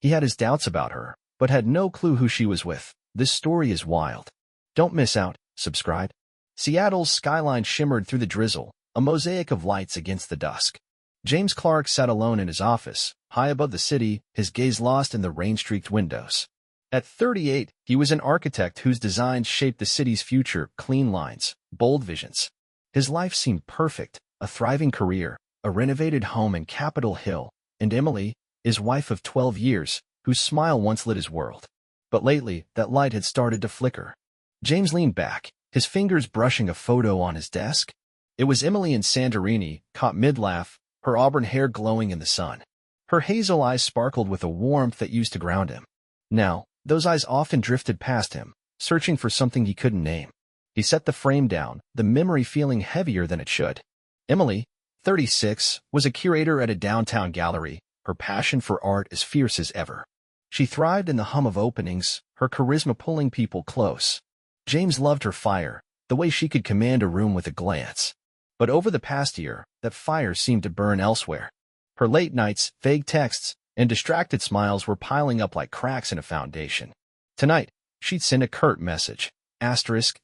He had his doubts about her, but had no clue who she was with. This story is wild. Don't miss out. Subscribe. Seattle's skyline shimmered through the drizzle, a mosaic of lights against the dusk. James Clark sat alone in his office, high above the city, his gaze lost in the rain-streaked windows. At 38, he was an architect whose designs shaped the city's future, clean lines, bold visions. His life seemed perfect, a thriving career, a renovated home in Capitol Hill, and Emily, his wife of 12 years, whose smile once lit his world. But lately, that light had started to flicker. James leaned back, his fingers brushing a photo on his desk. It was Emily in Santorini, caught mid-laugh, her auburn hair glowing in the sun. Her hazel eyes sparkled with a warmth that used to ground him. Now, those eyes often drifted past him, searching for something he couldn't name. He set the frame down, the memory feeling heavier than it should. Emily, 36, was a curator at a downtown gallery, her passion for art as fierce as ever. She thrived in the hum of openings, her charisma pulling people close. James loved her fire, the way she could command a room with a glance. But over the past year, that fire seemed to burn elsewhere. Her late nights, vague texts, and distracted smiles were piling up like cracks in a foundation. Tonight, she'd sent a curt message.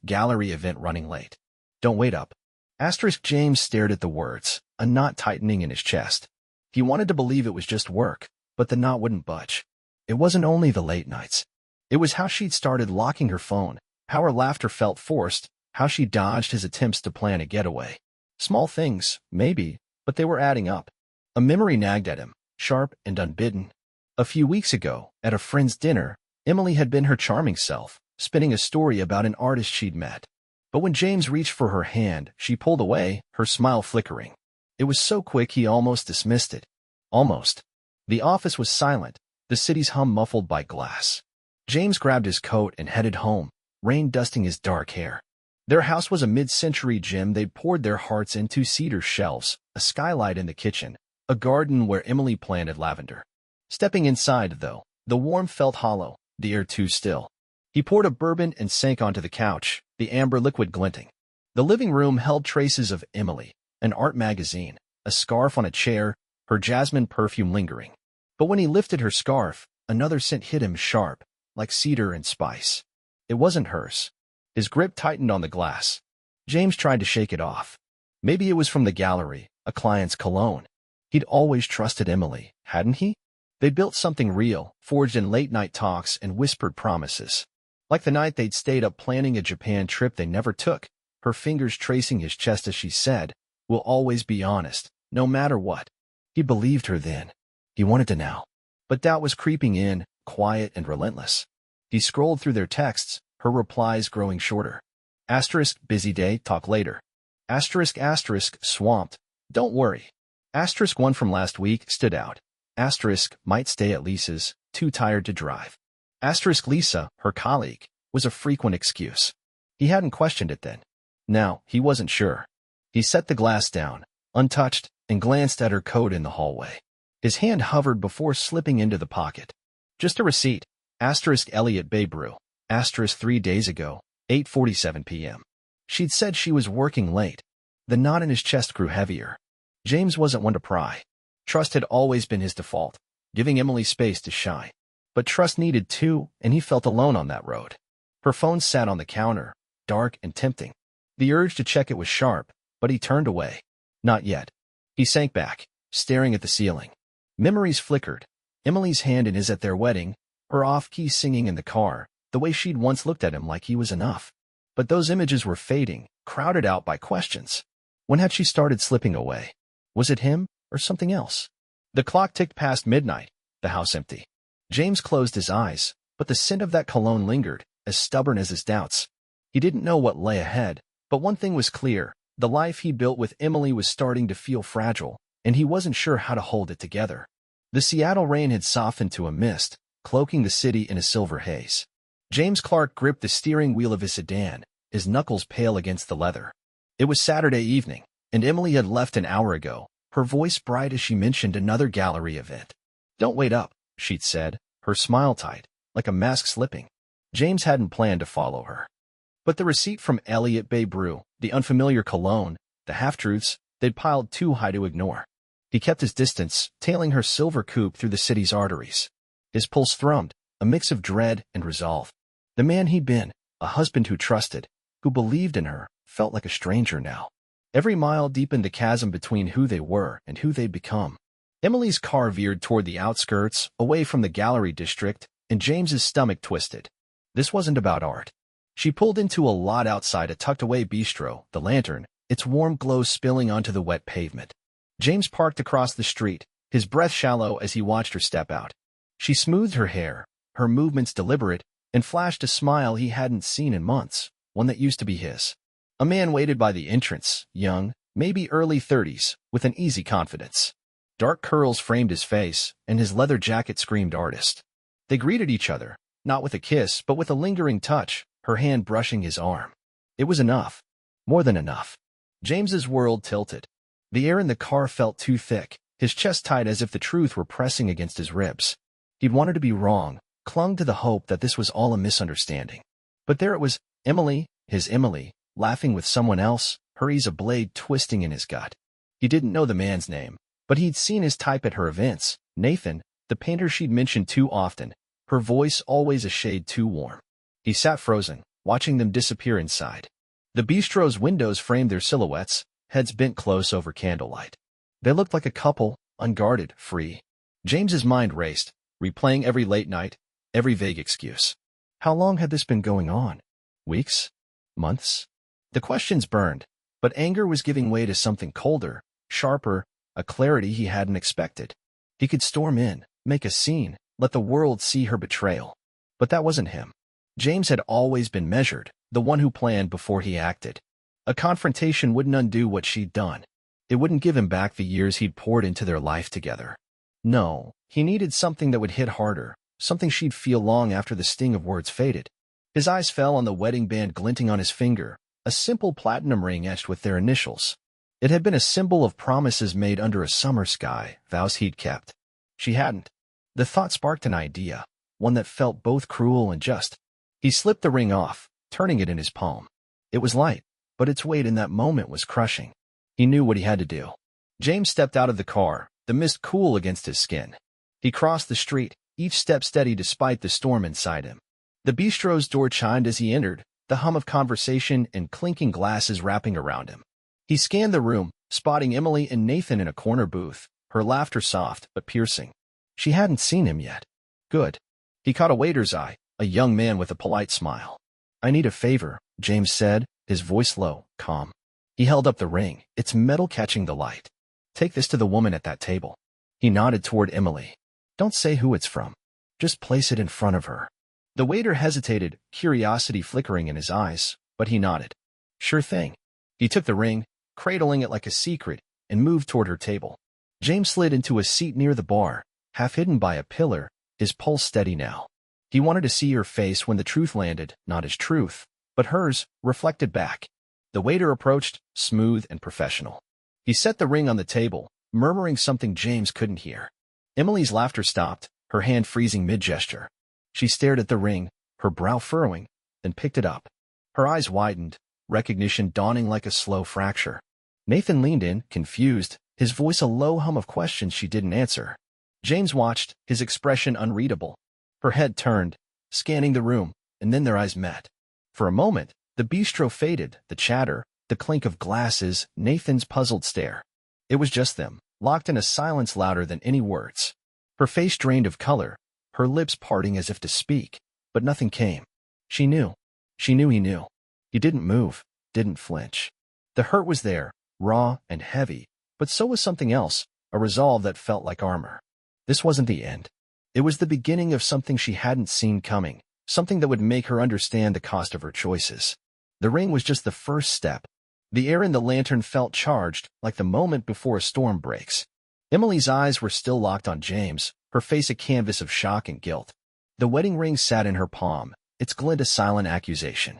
Gallery event running late. Don't wait up. James stared at the words, a knot tightening in his chest. He wanted to believe it was just work, but the knot wouldn't budge. It wasn't only the late nights. It was how she'd started locking her phone, how her laughter felt forced, how she dodged his attempts to plan a getaway. Small things, maybe, but they were adding up. A memory nagged at him, sharp and unbidden. A few weeks ago, at a friend's dinner, Emily had been her charming self, spinning a story about an artist she'd met. But when James reached for her hand, she pulled away, her smile flickering. It was so quick he almost dismissed it. Almost. The office was silent, the city's hum muffled by glass. James grabbed his coat and headed home, rain dusting his dark hair. Their house was a mid-century gem they'd poured their hearts into: cedar shelves, a skylight in the kitchen, a garden where Emily planted lavender. Stepping inside, though, the warmth felt hollow, the air too still. He poured a bourbon and sank onto the couch, the amber liquid glinting. The living room held traces of Emily, an art magazine, a scarf on a chair, her jasmine perfume lingering. But when he lifted her scarf, another scent hit him sharp, like cedar and spice. It wasn't hers. His grip tightened on the glass. James tried to shake it off. Maybe it was from the gallery, a client's cologne. He'd always trusted Emily, hadn't he? They built something real, forged in late-night talks and whispered promises. Like the night they'd stayed up planning a Japan trip they never took, her fingers tracing his chest as she said, "We'll always be honest, no matter what." He believed her then. He wanted to now. But doubt was creeping in, quiet and relentless. He scrolled through their texts, her replies growing shorter. Busy day, talk later. Swamped, don't worry. One from last week stood out. Might stay at Lisa's, too tired to drive. Lisa, her colleague, was a frequent excuse. He hadn't questioned it then. Now, he wasn't sure. He set the glass down, untouched, and glanced at her coat in the hallway. His hand hovered before slipping into the pocket. Just a receipt. Elliott Bay Brew. 3 days ago, 8:47 p.m. She'd said she was working late. The knot in his chest grew heavier. James wasn't one to pry. Trust had always been his default, giving Emily space to shine. But trust needed too, and he felt alone on that road. Her phone sat on the counter, dark and tempting. The urge to check it was sharp, but he turned away. Not yet. He sank back, staring at the ceiling. Memories flickered. Emily's hand in his at their wedding, her off-key singing in the car, the way she'd once looked at him like he was enough. But those images were fading, crowded out by questions. When had she started slipping away? Was it him, or something else? The clock ticked past midnight, the house empty. James closed his eyes, but the scent of that cologne lingered, as stubborn as his doubts. He didn't know what lay ahead, but one thing was clear. The life he built with Emily was starting to feel fragile, and he wasn't sure how to hold it together. The Seattle rain had softened to a mist, cloaking the city in a silver haze. James Clark gripped the steering wheel of his sedan, his knuckles pale against the leather. It was Saturday evening, and Emily had left an hour ago, her voice bright as she mentioned another gallery event. "Don't wait up," she'd said, her smile tight, like a mask slipping. James hadn't planned to follow her. But the receipt from Elliott Bay Brew, the unfamiliar cologne, the half-truths, they'd piled too high to ignore. He kept his distance, tailing her silver coupe through the city's arteries. His pulse thrummed, a mix of dread and resolve. The man he'd been, a husband who trusted, who believed in her, felt like a stranger now. Every mile deepened the chasm between who they were and who they'd become. Emily's car veered toward the outskirts, away from the gallery district, and James's stomach twisted. This wasn't about art. She pulled into a lot outside a tucked-away bistro, the lantern, its warm glow spilling onto the wet pavement. James parked across the street, his breath shallow as he watched her step out. She smoothed her hair, her movements deliberate, and flashed a smile he hadn't seen in months, one that used to be his. A man waited by the entrance, young, maybe early 30s, with an easy confidence. Dark curls framed his face, and his leather jacket screamed artist. They greeted each other, not with a kiss, but with a lingering touch, her hand brushing his arm. It was enough. More than enough. James's world tilted. The air in the car felt too thick, his chest tight as if the truth were pressing against his ribs. He'd wanted to be wrong, clung to the hope that this was all a misunderstanding. But there it was, Emily, his Emily, laughing with someone else, her ease a blade twisting in his gut. He didn't know the man's name, but he'd seen his type at her events, Nathan, the painter she'd mentioned too often, her voice always a shade too warm. He sat frozen, watching them disappear inside. The bistro's windows framed their silhouettes, heads bent close over candlelight. They looked like a couple, unguarded, free. James's mind raced, replaying every late night, every vague excuse. How long had this been going on? Weeks? Months? The questions burned, but anger was giving way to something colder, sharper, a clarity he hadn't expected. He could storm in, make a scene, let the world see her betrayal. But that wasn't him. James had always been measured, the one who planned before he acted. A confrontation wouldn't undo what she'd done. It wouldn't give him back the years he'd poured into their life together. No, he needed something that would hit harder, something she'd feel long after the sting of words faded. His eyes fell on the wedding band glinting on his finger, a simple platinum ring etched with their initials. It had been a symbol of promises made under a summer sky, vows he'd kept. She hadn't. The thought sparked an idea, one that felt both cruel and just. He slipped the ring off, turning it in his palm. It was light, but its weight in that moment was crushing. He knew what he had to do. James stepped out of the car, the mist cool against his skin. He crossed the street, each step steady despite the storm inside him. The bistro's door chimed as he entered, the hum of conversation and clinking glasses wrapping around him. He scanned the room, spotting Emily and Nathan in a corner booth, her laughter soft but piercing. She hadn't seen him yet. Good. He caught a waiter's eye, a young man with a polite smile. "I need a favor," James said, his voice low, calm. He held up the ring, its metal catching the light. "Take this to the woman at that table." He nodded toward Emily. "Don't say who it's from. Just place it in front of her." The waiter hesitated, curiosity flickering in his eyes, but he nodded. "Sure thing." He took the ring, cradling it like a secret, and moved toward her table. James slid into a seat near the bar, half hidden by a pillar, his pulse steady now. He wanted to see her face when the truth landed, not his truth, but hers, reflected back. The waiter approached, smooth and professional. He set the ring on the table, murmuring something James couldn't hear. Emily's laughter stopped, her hand freezing mid-gesture. She stared at the ring, her brow furrowing, then picked it up. Her eyes widened, recognition dawning like a slow fracture. Nathan leaned in, confused, his voice a low hum of questions she didn't answer. James watched, his expression unreadable. Her head turned, scanning the room, and then their eyes met. For a moment, the bistro faded, the chatter, the clink of glasses, Nathan's puzzled stare. It was just them, locked in a silence louder than any words. Her face drained of color, her lips parting as if to speak, but nothing came. She knew. She knew he knew. He didn't move, didn't flinch. The hurt was there, raw and heavy, but so was something else, a resolve that felt like armor. This wasn't the end. It was the beginning of something she hadn't seen coming, something that would make her understand the cost of her choices. The ring was just the first step. The air in the lantern felt charged, like the moment before a storm breaks. Emily's eyes were still locked on James, her face a canvas of shock and guilt. The wedding ring sat in her palm, its glint a silent accusation.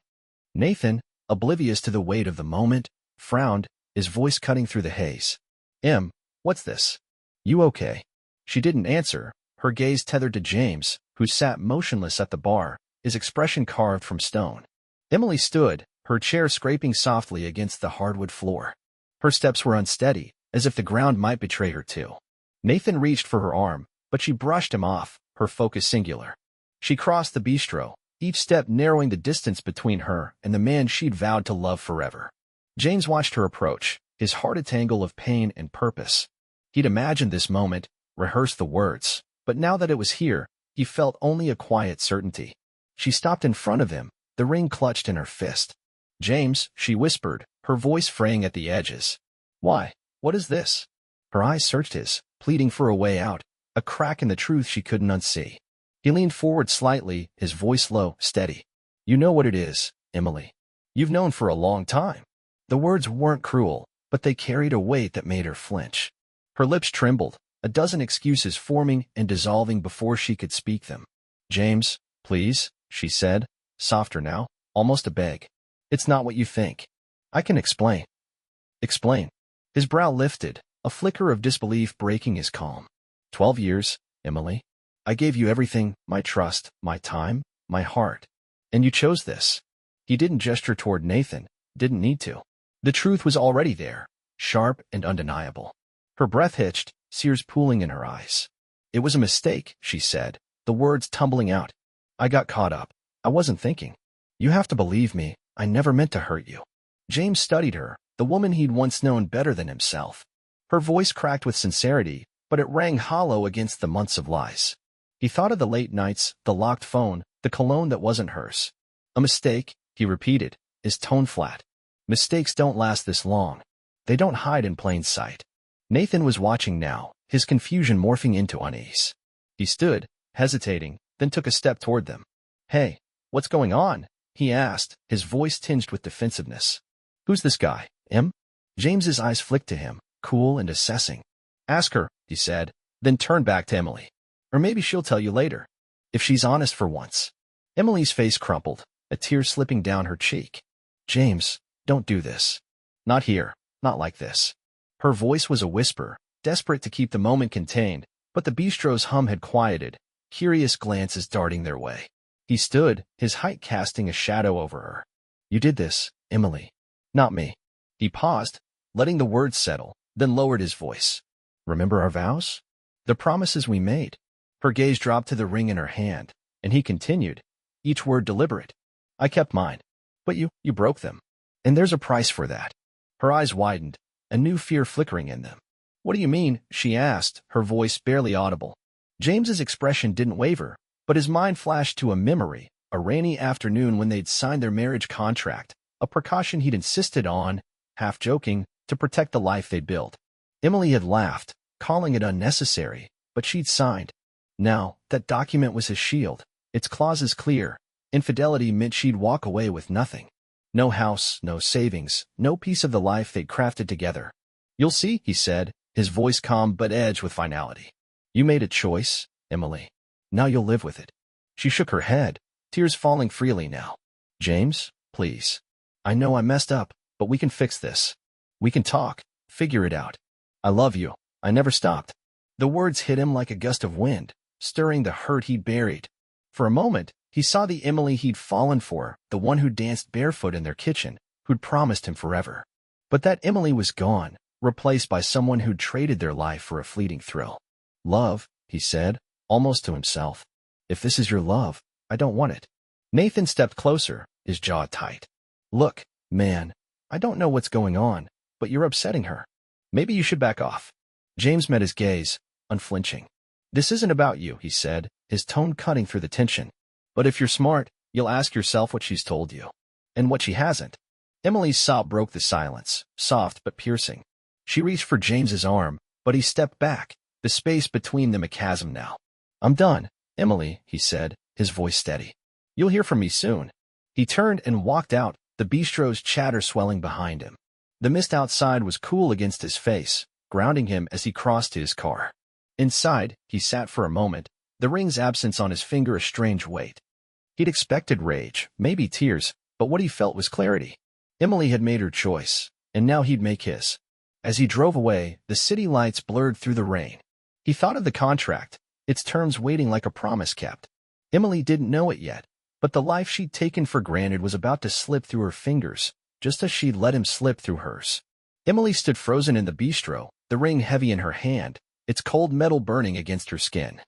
Nathan, oblivious to the weight of the moment, frowned, his voice cutting through the haze. What's this? You okay?" She didn't answer, her gaze tethered to James, who sat motionless at the bar, his expression carved from stone. Emily stood, her chair scraping softly against the hardwood floor. Her steps were unsteady, as if the ground might betray her too. Nathan reached for her arm, but she brushed him off, her focus singular. She crossed the bistro, each step narrowing the distance between her and the man she'd vowed to love forever. James watched her approach, his heart a tangle of pain and purpose. He'd imagined this moment, rehearsed the words, but now that it was here, he felt only a quiet certainty. She stopped in front of him, the ring clutched in her fist. "James," she whispered, her voice fraying at the edges. "Why? What is this?" Her eyes searched his, pleading for a way out, a crack in the truth she couldn't unsee. He leaned forward slightly, his voice low, steady. "You know what it is, Emily. You've known for a long time." The words weren't cruel, but they carried a weight that made her flinch. Her lips trembled, a dozen excuses forming and dissolving before she could speak them. "James, please," she said, softer now, almost a beg. "It's not what you think. I can explain." "Explain." His brow lifted, a flicker of disbelief breaking his calm. 12 years, Emily. I gave you everything, my trust, my time, my heart. And you chose this." He didn't gesture toward Nathan, didn't need to. The truth was already there, sharp and undeniable. Her breath hitched, tears pooling in her eyes. "It was a mistake," she said, the words tumbling out. "I got caught up. I wasn't thinking. You have to believe me, I never meant to hurt you." James studied her, the woman he'd once known better than himself. Her voice cracked with sincerity, but it rang hollow against the months of lies. He thought of the late nights, the locked phone, the cologne that wasn't hers. "A mistake," he repeated, his tone flat. "Mistakes don't last this long. They don't hide in plain sight." Nathan was watching now, his confusion morphing into unease. He stood, hesitating, then took a step toward them. "Hey, what's going on?" he asked, his voice tinged with defensiveness. "Who's this guy, Em?" James's eyes flicked to him, cool and assessing. "Ask her," he said, then turned back to Emily. "Or maybe she'll tell you later. If she's honest for once." Emily's face crumpled, a tear slipping down her cheek. "James, don't do this. Not here, not like this." Her voice was a whisper, desperate to keep the moment contained, but the bistro's hum had quieted, curious glances darting their way. He stood, his height casting a shadow over her. "You did this, Emily. Not me." He paused, letting the words settle, then lowered his voice. "Remember our vows? The promises we made?" Her gaze dropped to the ring in her hand, and he continued, each word deliberate. "I kept mine. But you broke them. And there's a price for that." Her eyes widened, a new fear flickering in them. "What do you mean?" she asked, her voice barely audible. James's expression didn't waver, but his mind flashed to a memory, a rainy afternoon when they'd signed their marriage contract, a precaution he'd insisted on, half joking, to protect the life they'd built. Emily had laughed, calling it unnecessary, but she'd signed. Now, that document was his shield, its clauses clear. Infidelity meant she'd walk away with nothing. No house, no savings, no piece of the life they'd crafted together. "You'll see," he said, his voice calm but edged with finality. "You made a choice, Emily. Now you'll live with it." She shook her head, tears falling freely now. "James, please. I know I messed up, but we can fix this. We can talk, figure it out. I love you. I never stopped." The words hit him like a gust of wind, stirring the hurt he'd buried. For a moment, he saw the Emily he'd fallen for, the one who danced barefoot in their kitchen, who'd promised him forever. But that Emily was gone, replaced by someone who'd traded their life for a fleeting thrill. "Love," he said, almost to himself. "If this is your love, I don't want it." Nathan stepped closer, his jaw tight. "Look, man, I don't know what's going on, but you're upsetting her. Maybe you should back off." James met his gaze, unflinching. "This isn't about you," he said, his tone cutting through the tension. "But if you're smart, you'll ask yourself what she's told you. And what she hasn't." Emily's sob broke the silence, soft but piercing. She reached for James's arm, but he stepped back, the space between them a chasm now. "I'm done, Emily," he said, his voice steady. "You'll hear from me soon." He turned and walked out, the bistro's chatter swelling behind him. The mist outside was cool against his face, grounding him as he crossed to his car. Inside, he sat for a moment, the ring's absence on his finger a strange weight. He'd expected rage, maybe tears, but what he felt was clarity. Emily had made her choice, and now he'd make his. As he drove away, the city lights blurred through the rain. He thought of the contract, its terms waiting like a promise kept. Emily didn't know it yet, but the life she'd taken for granted was about to slip through her fingers, just as she'd let him slip through hers. Emily stood frozen in the bistro, the ring heavy in her hand, its cold metal burning against her skin.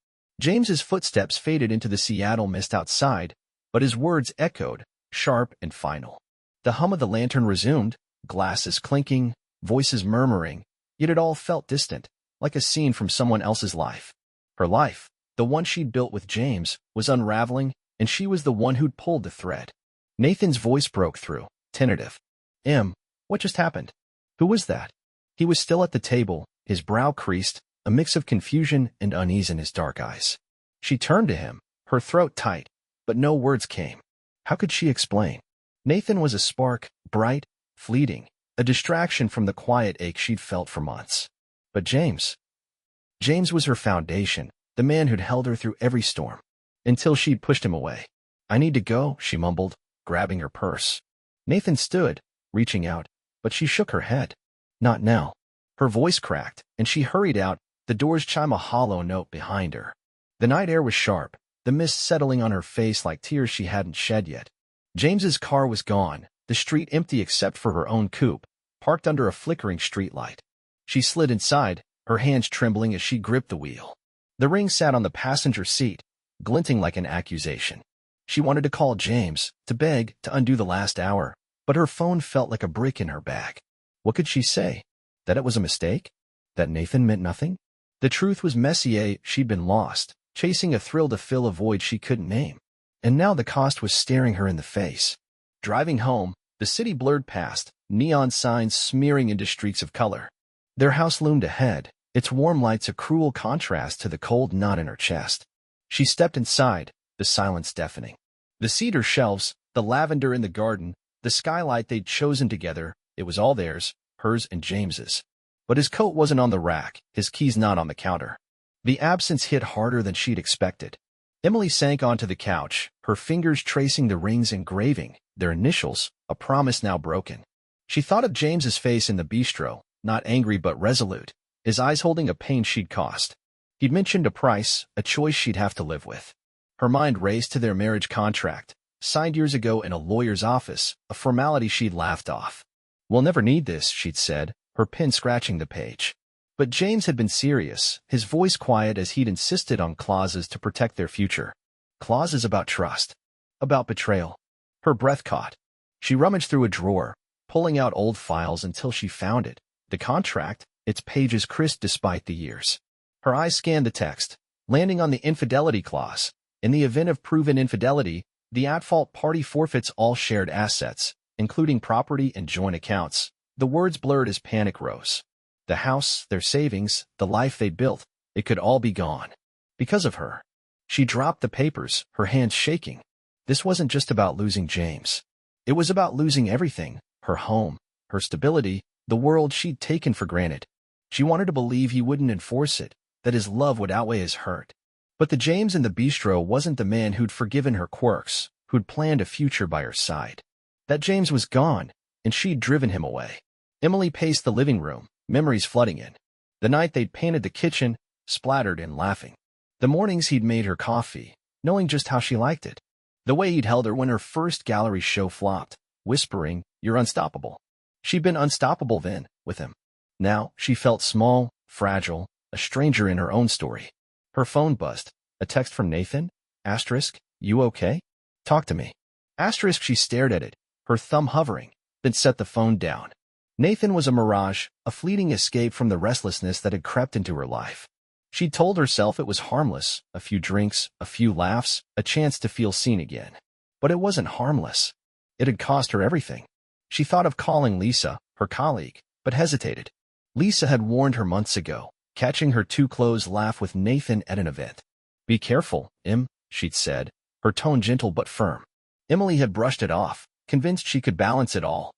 James's footsteps faded into the Seattle mist outside, but his words echoed, sharp and final. The hum of the lantern resumed, glasses clinking, voices murmuring, yet it all felt distant, like a scene from someone else's life. Her life, the one she'd built with James, was unraveling, and she was the one who'd pulled the thread. Nathan's voice broke through, tentative. What just happened? Who was that? He was still at the table, his brow creased, a mix of confusion and unease in his dark eyes. She turned to him, her throat tight, but no words came. How could she explain? Nathan was a spark, bright, fleeting, a distraction from the quiet ache she'd felt for months. But James was her foundation, the man who'd held her through every storm, until she'd pushed him away. I need to go, she mumbled, grabbing her purse. Nathan stood, reaching out, but she shook her head. Not now. Her voice cracked, and she hurried out, the doors chime a hollow note behind her. The night air was sharp, the mist settling on her face like tears she hadn't shed yet. James's car was gone, the street empty except for her own coupe, parked under a flickering streetlight. She slid inside, her hands trembling as she gripped the wheel. The ring sat on the passenger seat, glinting like an accusation. She wanted to call James, to beg, to undo the last hour, but her phone felt like a brick in her bag. What could she say? That it was a mistake? That Nathan meant nothing? The truth was Messier, she'd been lost, chasing a thrill to fill a void she couldn't name. And now the cost was staring her in the face. Driving home, the city blurred past, neon signs smearing into streaks of color. Their house loomed ahead, its warm lights a cruel contrast to the cold knot in her chest. She stepped inside, the silence deafening. The cedar shelves, the lavender in the garden, the skylight they'd chosen together, it was all theirs, hers and James's. But his coat wasn't on the rack, his keys not on the counter. The absence hit harder than she'd expected. Emily sank onto the couch, her fingers tracing the ring's engraving, their initials, a promise now broken. She thought of James's face in the bistro, not angry but resolute, his eyes holding a pain she'd cost. He'd mentioned a price, a choice she'd have to live with. Her mind raced to their marriage contract, signed years ago in a lawyer's office, a formality she'd laughed off. We'll never need this, she'd said, her pen scratching the page. But James had been serious, his voice quiet as he'd insisted on clauses to protect their future. Clauses about trust. About betrayal. Her breath caught. She rummaged through a drawer, pulling out old files until she found it. The contract, its pages crisp despite the years. Her eyes scanned the text, landing on the infidelity clause. In the event of proven infidelity, the at-fault party forfeits all shared assets, including property and joint accounts. The words blurred as panic rose. The house, their savings, the life they'd built, it could all be gone. Because of her. She dropped the papers, her hands shaking. This wasn't just about losing James. It was about losing everything, her home, her stability, the world she'd taken for granted. She wanted to believe he wouldn't enforce it, that his love would outweigh his hurt. But the James in the bistro wasn't the man who'd forgiven her quirks, who'd planned a future by her side. That James was gone, and she'd driven him away. Emily paced the living room, memories flooding in. The night they'd painted the kitchen, splattered and laughing. The mornings he'd made her coffee, knowing just how she liked it. The way he'd held her when her first gallery show flopped, whispering, "You're unstoppable." She'd been unstoppable then, with him. Now, she felt small, fragile, a stranger in her own story. Her phone buzzed. A text from Nathan? Asterisk, you okay? Talk to me. Asterisk, she stared at it, her thumb hovering, then set the phone down. Nathan was a mirage, a fleeting escape from the restlessness that had crept into her life. She'd told herself it was harmless, a few drinks, a few laughs, a chance to feel seen again. But it wasn't harmless. It had cost her everything. She thought of calling Lisa, her colleague, but hesitated. Lisa had warned her months ago, catching her too close laugh with Nathan at an event. Be careful, Em, she'd said, her tone gentle but firm. Emily had brushed it off, convinced she could balance it all.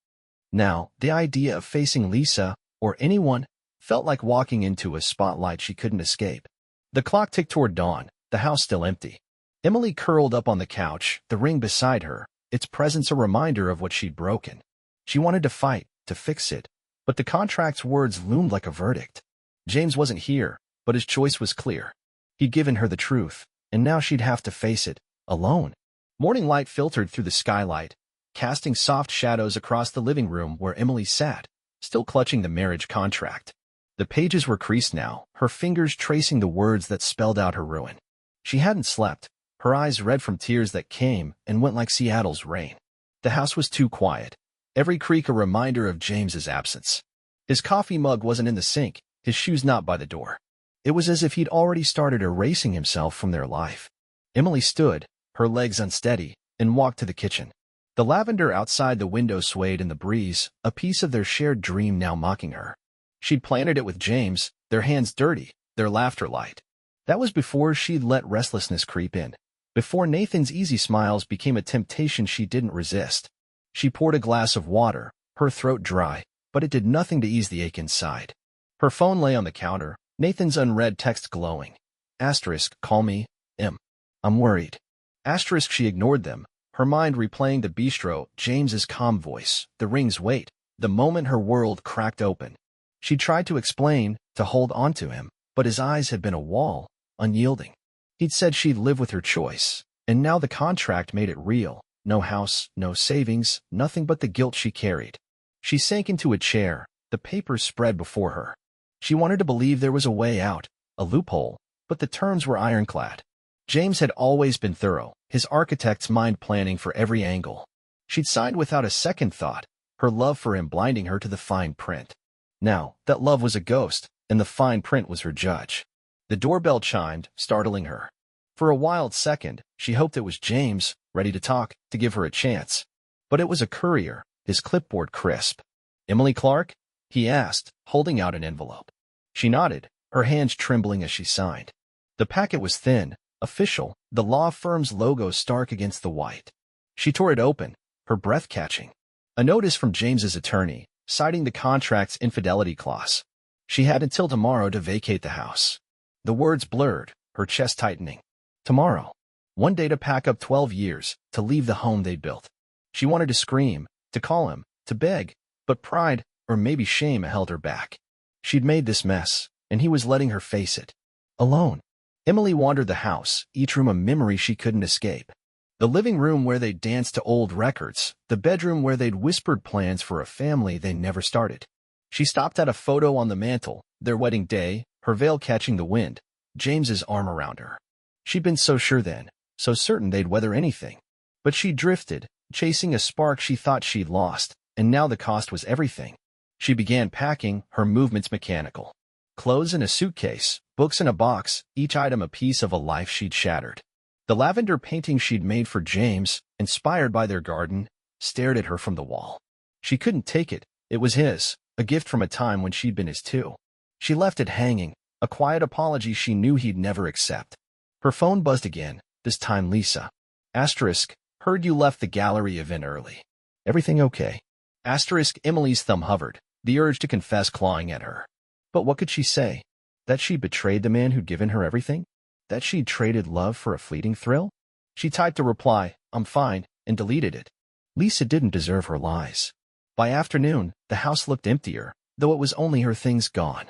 Now, the idea of facing Lisa, or anyone, felt like walking into a spotlight she couldn't escape. The clock ticked toward dawn, the house still empty. Emily curled up on the couch, the ring beside her, its presence a reminder of what she'd broken. She wanted to fight, to fix it, but the contract's words loomed like a verdict. James wasn't here, but his choice was clear. He'd given her the truth, and now she'd have to face it, alone. Morning light filtered through the skylight, casting soft shadows across the living room where Emily sat, still clutching the marriage contract. The pages were creased now, her fingers tracing the words that spelled out her ruin. She hadn't slept, her eyes red from tears that came and went like Seattle's rain. The house was too quiet, every creak a reminder of James's absence. His coffee mug wasn't in the sink, his shoes not by the door. It was as if he'd already started erasing himself from their life. Emily stood, her legs unsteady, and walked to the kitchen. The lavender outside the window swayed in the breeze, a piece of their shared dream now mocking her. She'd planted it with James, their hands dirty, their laughter light. That was before she'd let restlessness creep in. Before Nathan's easy smiles became a temptation she didn't resist. She poured a glass of water, her throat dry, but it did nothing to ease the ache inside. Her phone lay on the counter, Nathan's unread text glowing. Asterisk, call me, M. I'm worried. Asterisk, she ignored them, her mind replaying the bistro, James's calm voice, the ring's weight, the moment her world cracked open. She tried to explain, to hold on to him, but his eyes had been a wall, unyielding. He'd said she'd live with her choice, and now the contract made it real. No house, no savings, nothing but the guilt she carried. She sank into a chair, the papers spread before her. She wanted to believe there was a way out, a loophole, but the terms were ironclad. James had always been thorough, his architect's mind planning for every angle. She'd signed without a second thought, her love for him blinding her to the fine print. Now, that love was a ghost, and the fine print was her judge. The doorbell chimed, startling her. For a wild second, she hoped it was James, ready to talk, to give her a chance. But it was a courier, his clipboard crisp. "Emily Clark?" he asked, holding out an envelope. She nodded, her hands trembling as she signed. The packet was thin, official, the law firm's logo stark against the white. She tore it open, her breath catching. A notice from James's attorney, citing the contract's infidelity clause. She had until tomorrow to vacate the house. The words blurred, her chest tightening. Tomorrow. One day to pack up 12 years, to leave the home they'd built. She wanted to scream, to call him, to beg, but pride, or maybe shame, held her back. She'd made this mess, and he was letting her face it. Alone. Emily wandered the house, each room a memory she couldn't escape. The living room where they'd danced to old records, the bedroom where they'd whispered plans for a family they never started. She stopped at a photo on the mantel, their wedding day, her veil catching the wind, James's arm around her. She'd been so sure then, so certain they'd weather anything. But she drifted, chasing a spark she thought she'd lost, and now the cost was everything. She began packing, her movements mechanical. Clothes in a suitcase, books in a box, each item a piece of a life she'd shattered. The lavender painting she'd made for James, inspired by their garden, stared at her from the wall. She couldn't take it, it was his, a gift from a time when she'd been his too. She left it hanging, a quiet apology she knew he'd never accept. Her phone buzzed again, this time Lisa. Asterisk, heard you left the gallery event early. Everything okay? Asterisk, Emily's thumb hovered, the urge to confess clawing at her. But what could she say? That she'd betrayed the man who'd given her everything? That she'd traded love for a fleeting thrill? She typed a reply, "I'm fine," and deleted it. Lisa didn't deserve her lies. By afternoon, the house looked emptier, though it was only her things gone.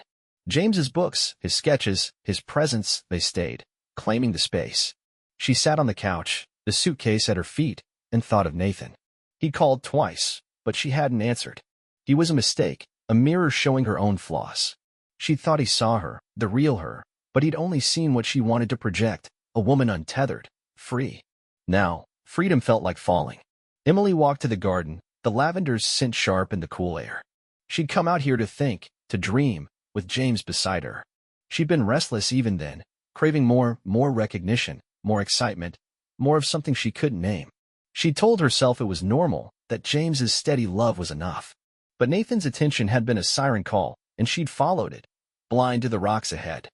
James's books, his sketches, his presence, they stayed, claiming the space. She sat on the couch, the suitcase at her feet, and thought of Nathan. He called twice, but she hadn't answered. He was a mistake, a mirror showing her own flaws. She'd thought he saw her, the real her, but he'd only seen what she wanted to project, a woman untethered, free. Now, freedom felt like falling. Emily walked to the garden, the lavender's scent sharp in the cool air. She'd come out here to think, to dream, with James beside her. She'd been restless even then, craving more recognition, more excitement, more of something she couldn't name. She told herself it was normal, that James's steady love was enough. But Nathan's attention had been a siren call, and she'd followed it, blind to the rocks ahead.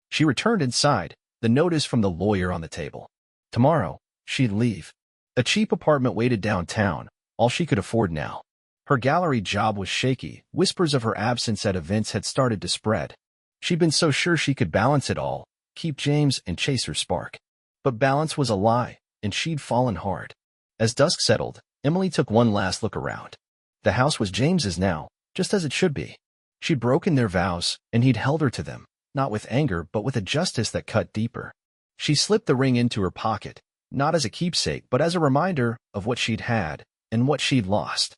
She returned inside, the notice from the lawyer on the table. Tomorrow, she'd leave. A cheap apartment waited downtown, all she could afford now. Her gallery job was shaky, whispers of her absence at events had started to spread. She'd been so sure she could balance it all, keep James and chase her spark. But balance was a lie, and she'd fallen hard. As dusk settled, Emily took one last look around. The house was James's now, just as it should be. She'd broken their vows, and he'd held her to them, not with anger but with a justice that cut deeper. She slipped the ring into her pocket, not as a keepsake but as a reminder of what she'd had and what she'd lost.